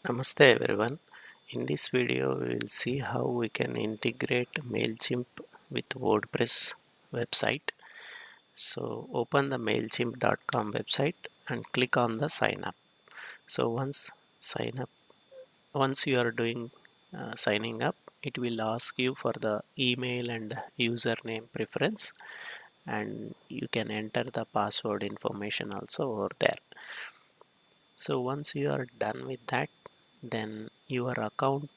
Namaste everyone. In this video we will see how we can integrate Mailchimp with WordPress website. So open the mailchimp.com website and click on the sign up. So once you are doing signing up, it will ask you for the email and username preference, and you can enter the password information also over there. So once you are done with that, then your account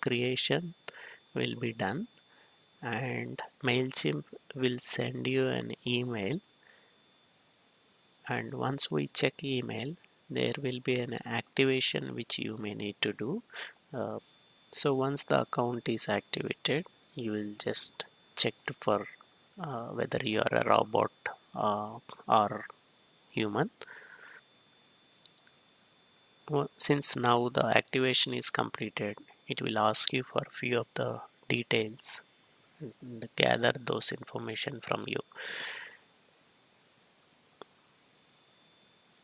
creation will be done, and Mailchimp will send you an email, and once we check email there will be an activation which you may need to do. So once the account is activated, you will just check for whether you are a robot or human. Since now the activation is completed, it will ask you for a few of the details and gather those information from you,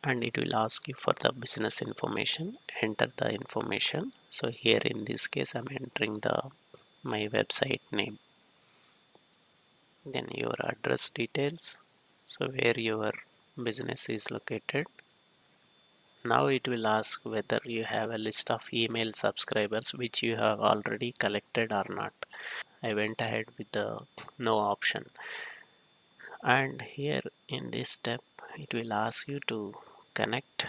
and it will ask you for the business information. Enter the information. So here in this case I'm entering the my website name, then your address details, so where your business is located. Now it will ask whether you have a list of email subscribers which you have already collected or not. I went ahead with the no option, and here in this step it will ask you to connect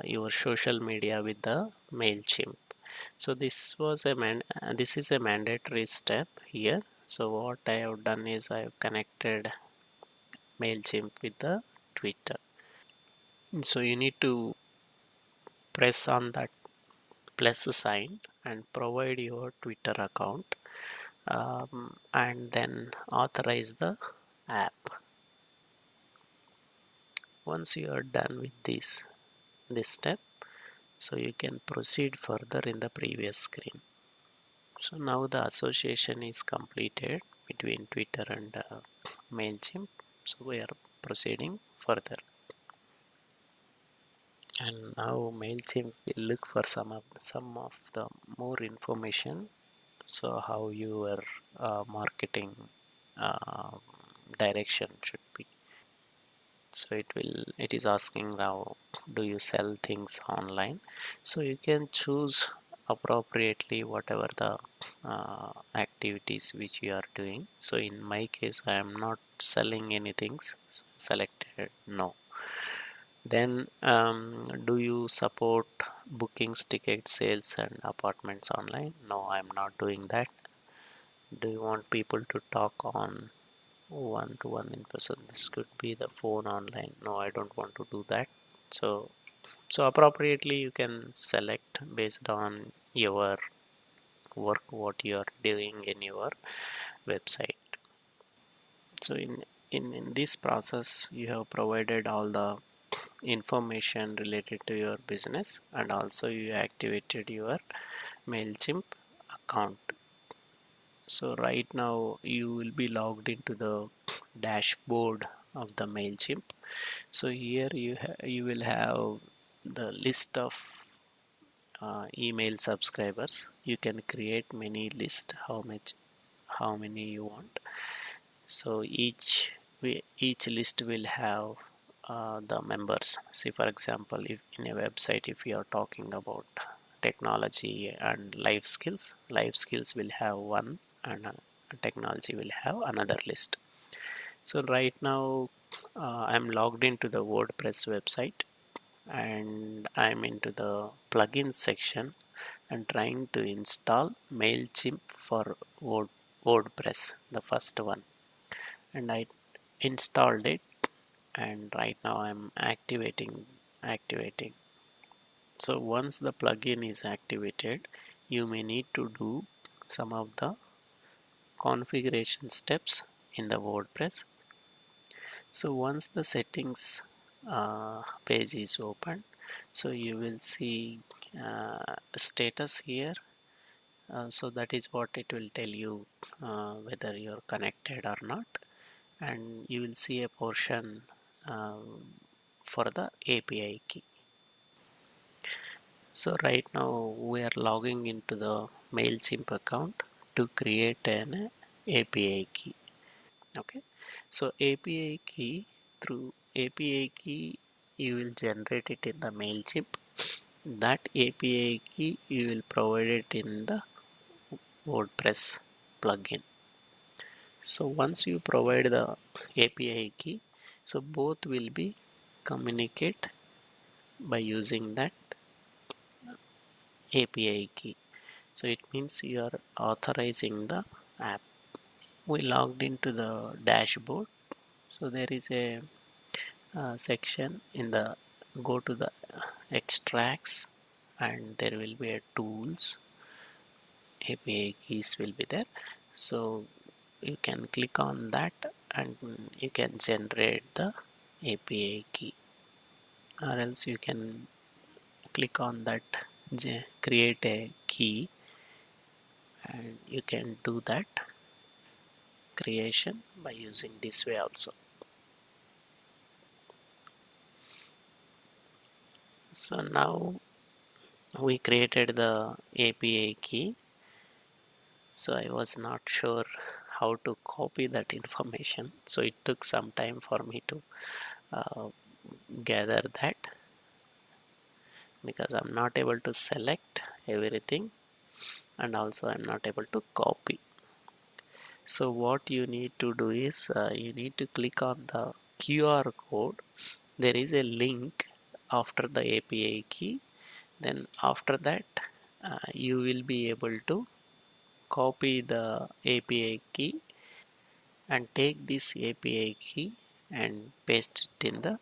your social media with the Mailchimp. So this is a mandatory step here. So what I have done is I have connected Mailchimp with the Twitter. So you need to press on that plus sign and provide your Twitter account, and then authorize the app. Once you are done with this step, so you can proceed further in the previous screen. So now the association is completed between Twitter and Mailchimp. So we are proceeding further, and now Mailchimp will look for some of the more information. So how your marketing uh, direction should be. So it is asking now, do you sell things online? So you can choose appropriately whatever the activities which you are doing. So in my case I am not selling anything, selected no. Then do you support bookings, ticket sales and apartments online? No, I am not doing that. Do you want people to talk on one to one in person? This could be the phone online. No, I don't want to do that. So appropriately you can select based on your work, what you are doing in your website. So in this process you have provided all the information related to your business, and also you activated your Mailchimp account. So right now you will be logged into the dashboard of the Mailchimp. So here you will have the list of email subscribers. You can create many list, how many you want. So each list will have the members. See, for example, if in a website if you are talking about technology and life skills will have one, and technology will have another list. So right now I'm logged into the WordPress website, and I'm into the plugins section and trying to install Mailchimp for WordPress, the first one, and I installed it, and right now I'm activating. So once the plugin is activated, you may need to do some of the configuration steps in the WordPress. So once the settings page is open, so you will see status here. So that is what it will tell you whether you're connected or not, and you will see a portion for the API key. So right now we are logging into the Mailchimp account to create an API key. Okay, so API key, through API key you will generate it in the Mailchimp. That API key you will provide it in the WordPress plugin. So once you provide the API key, so both will be communicate by using that API key. So it means you are authorizing the app. We logged into the dashboard. So there is a section in the, go to the extracts, and there will be a tools. API keys will be there. So you can click on that and you can generate the API key, or else you can click on that create a key, and you can do that creation by using this way also. So now we created the API key. So I was not sure how to copy that information, so it took some time for me to uh, gather that, because I'm not able to select everything, and also I'm not able to copy. So what you need to do is you need to click on the QR code. There is a link after the API key. Then after that you will be able to copy the API key and take this API key and paste it in the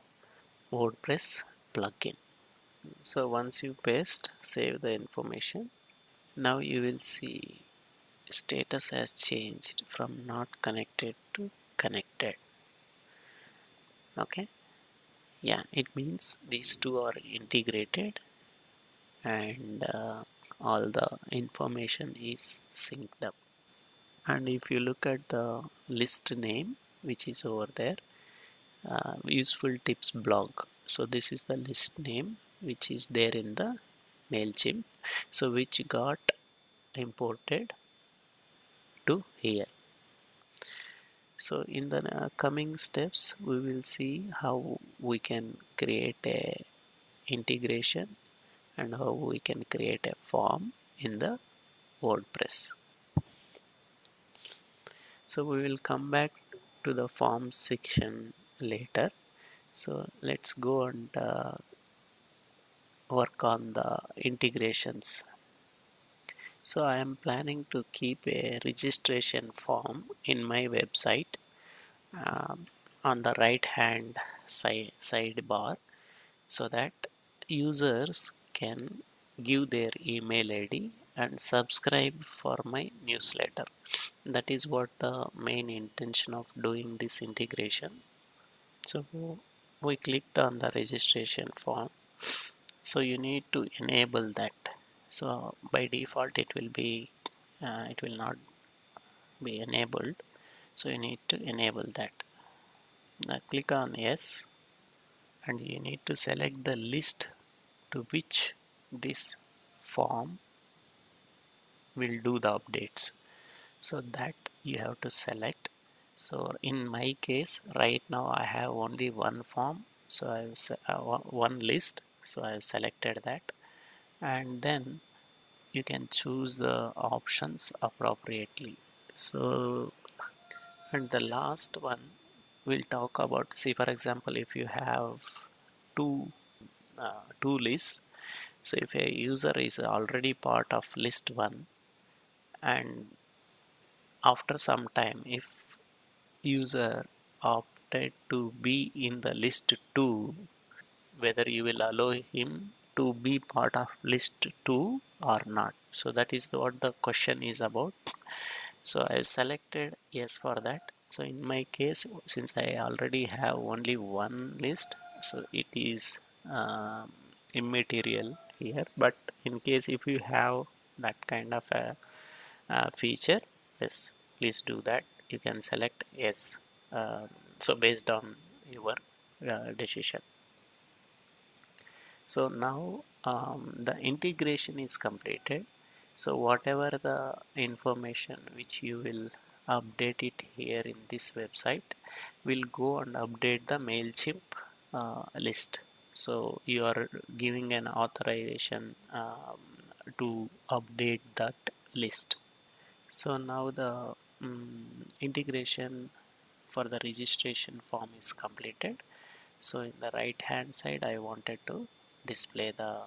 WordPress plugin. So once you paste, save the information. Now you will see status has changed from not connected to connected. Okay, yeah, it means these two are integrated, and all the information is synced up. And if you look at the list name which is over there, useful tips blog, so this is the list name which is there in the Mailchimp, so which got imported to here. So in the coming steps we will see how we can create a integration and how we can create a form in the WordPress. So we will come back to the form section later. So let's go and work on the integrations. So I am planning to keep a registration form in my website, um, on the right hand sidebar, so that users can give their email ID and subscribe for my newsletter. That is what the main intention of doing this integration. So we clicked on the registration form, so you need to enable that. So by default it will not be enabled, so you need to enable that. Now click on yes, and you need to select the list to which this form will do the updates, so that you have to select. So in my case right now I have only one form, so I have one list, so I have selected that, and then you can choose the options appropriately. So, and the last one we'll talk about, see for example if you have two lists. So if a user is already part of list 1, and after some time if user opted to be in the list 2, whether you will allow him to be part of list 2 or not. So that is what the question is about. So I selected yes for that. So in my case, since I already have only one list, so it is immaterial here. But in case if you have that kind of a feature, yes, please do that. You can select yes. So based on your decision. So now the integration is completed. So whatever the information which you will update it here in this website will go and update the MailChimp list. So you are giving an authorization to update that list. So now the integration for the registration form is completed. So in the right hand side I wanted to display the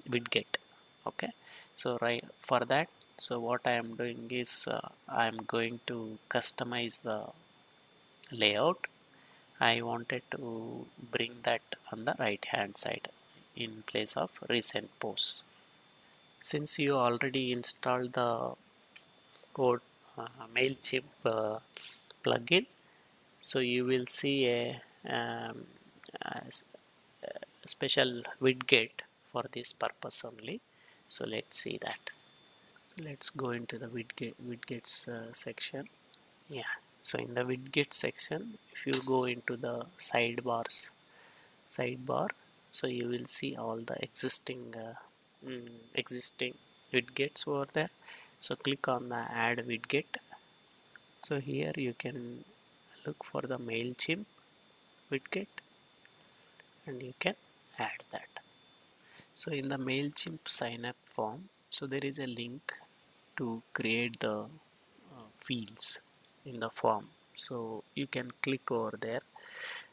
widget. Okay, so right for that, so what I am doing is I am going to customize the layout. I wanted to bring that on the right hand side in place of recent posts. Since you already installed the code MailChimp plugin, so you will see a special widget for this purpose only. So let's see that. So let's go into the widgets section. Yeah, so in the widget section, if you go into the sidebar, so you will see all the existing widgets over there. So click on the add widget. So here you can look for the MailChimp widget and you can add that. So in the MailChimp sign up form, so there is a link to create the fields in the form. So you can click over there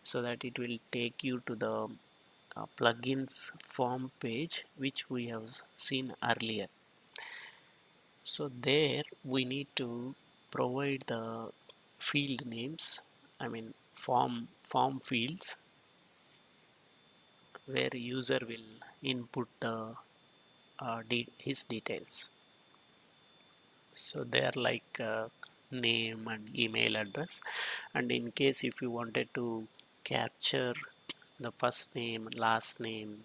so that it will take you to the plugins form page which we have seen earlier. So there we need to provide the field names, I mean form fields where user will input the his details. So they are like name and email address, and in case if you wanted to capture the first name, last name,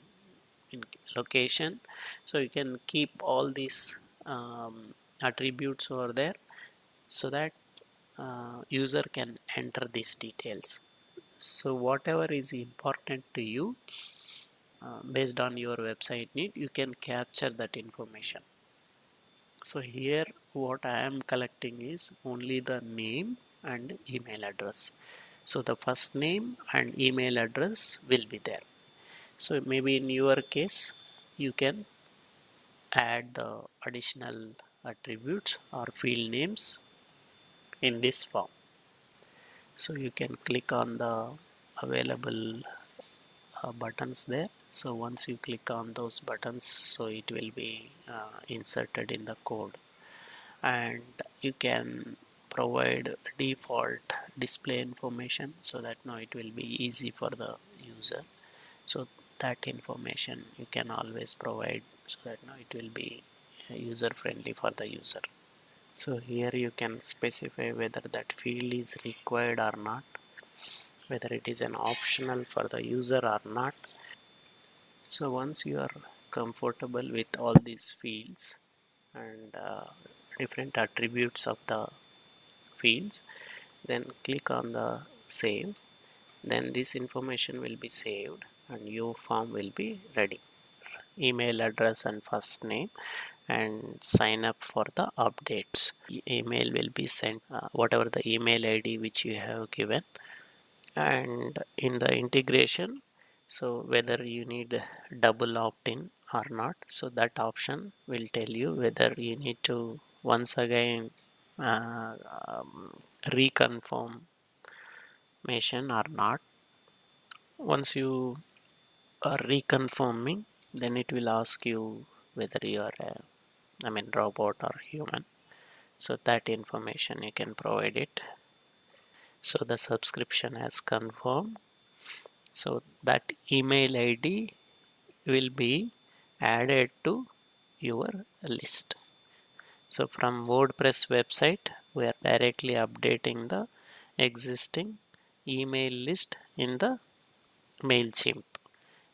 in location, so you can keep all these attributes over there so that user can enter these details. So whatever is important to you based on your website need, you can capture that information. So here what I am collecting is only the name and email address. So the first name and email address will be there. So maybe in your case you can add the additional attributes or field names in this form. So you can click on the available buttons there. So once you click on those buttons, so it will be inserted in the code, and you can provide default display information so that now it will be easy for the user. So that information you can always provide so that now it will be user friendly for the user. So here you can specify whether that field is required or not, whether it is an optional for the user or not. So once you are comfortable with all these fields and different attributes of the fields, then click on the save. Then this information will be saved and your form will be ready. Email address and first name, and sign up for the updates. Email will be sent whatever the email ID which you have given, and in the integration, so whether you need double opt-in or not, so that option will tell you whether you need to once again uh, um, reconfirmation or not. Once you are reconfirming, then it will ask you whether you are a, I mean robot or human. So that information you can provide it. So the subscription has confirmed. So that email ID will be added to your list. So from WordPress website, we are directly updating the existing email list in the MailChimp.